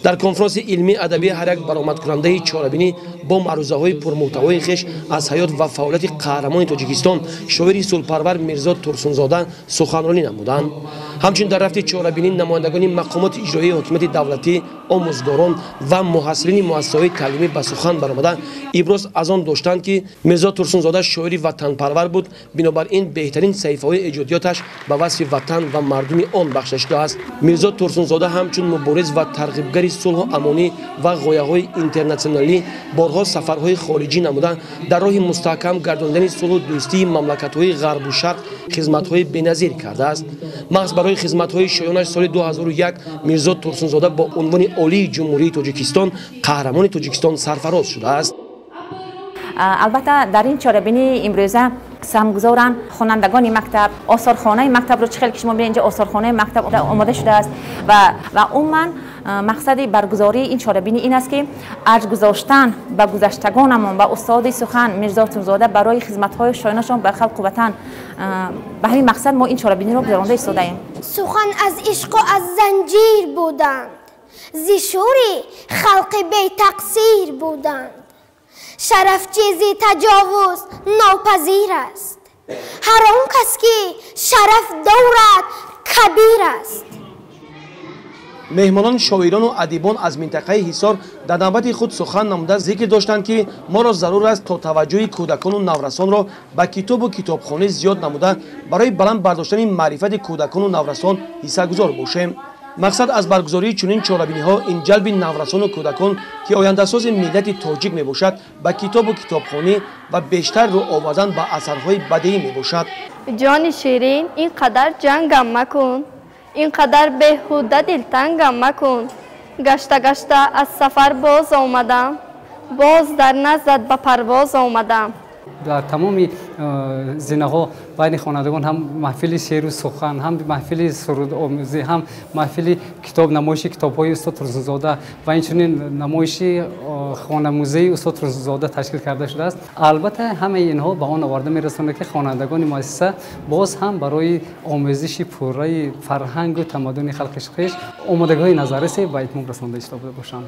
дар конфронси илмӣ адабӣ ҳар як баромадкунандаи чорабинӣ бо маърузаҳои пурмуҳтавои хеш аз ҳаёт ва фаъолияти қаҳрамони Тоҷикистон шоири сулҳпарвар Мирзо Турсунзода суханронӣ намуданд. ҳамчунин дар рафти чорабинӣ намояндагони мақомоти иҷроии ҳокимияти давлатӣ, омӯзгорон ва муҳассилини муассисаҳои таълимӣ ба сухан баромада иброз аз он доштанд, ки Мирзо Турсунзода шоири ватанпарвар буд, бинобар ин беҳтарин саҳифаҳои эҷодиёташ ба васфи ватан ва мардуми он бахшида шудааст. Мирзо Турсунзода ҳамчун мубориз ва тарғибгари сулҳу амонӣ ва ғояҳои интернатсионалӣ борҳо сафарҳои хориҷӣ намуда дар роҳи мустаҳкам гардонидани сулҳу дӯстии мамлакатҳои ғарбу шарқ хизматҳои беназир кардааст. махз барои хизматҳои шоёнаш соли 2001 Мирзо Турсунзода бо унвони олии ҷумҳурии Тоҷикистон қаҳрамони Тоҷикистон сарфароз шудааст. البته در این چاره‌بینی امروزه سهمگذاران خوانندگان مکتب آثارخانه مکتب رو چخیل که شما ببینید اینجا آثارخانه مکتب آماده شده است و عموما مقصد برگزاری این چاره‌بینی این است که ارج گذاشتن به گذشتگانمون و استاد سخن میرزا تورسنزاده برای خدمت‌های شایانشان به خلق و وطن به همین مقصد ما این چاره‌بینی رو گذرانده ایستاده ایم. سخن از عشق و از زنجیر بودند زیشوری خلق بی تقصیر بودند شرف چیزی تجاوز ناپذیر است هر آن کس که شرف دارد کبیر است. مهمانان شاعران و ادیبان از منطقه حصار در نوبت خود سخن نموده ذکر داشتند که ما را ضرور است تا توجه کودکان و نورسان را به کتاب و کتابخانه زیاد نموده برای بلند برداشتن معرفت کودکان و نورسان حصه‌گذار باشیم. مقصد از برگزاری چنین چاره‌بینی‌ها این جلب نورسان و کودکان که آینده‌ساز ملت تاجیک میباشد به کتاب و کتابخانه و بیشتر رو آوردن به اثرهای بدیعی میباشد. جان شیرین اینقدر جنگم مکن اینقدر بیهوده دلتنگم مکن گشته گشته از سفر باز آمدم باز در نزدت به پرواز آمدم. در تمام زینه‌ها بین خوانندگان هم محفل شعر و سخن هم محفل سرود آموزی هم محفل کتاب نمایش کتاب‌های استاد تورسنزاده و اینچنین نمایش خوانموزی استاد تورسنزاده تشکیل کرده شده است. البته همه اینها به آن آورده می‌رساند که خوانندگان مؤسسه باز هم برای آموزش پوره فرهنگ و تمدن خلق خویش آمادگی‌های نظررسی به اتمام رسانده شده باشند.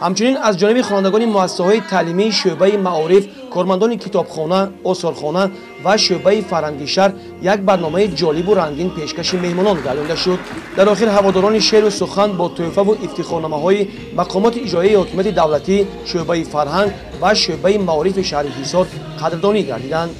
همچنین از جانب خوانندگان مؤسسه‌های تعلیمی شعبه معارف، کارمندان کتابخانه، آثارخانه و شعبه فرهنگی شهر یک برنامه جالب و رنگین پیشکش مهمانان گردانده شد. در آخر هواداران شعر و سخن با تحفه و افتخارنامه‌های مقامات اجرایی حکومت دولتی، شعبه فرهنگ و شعبه معارف شهر حصار قدردانی گردیدند.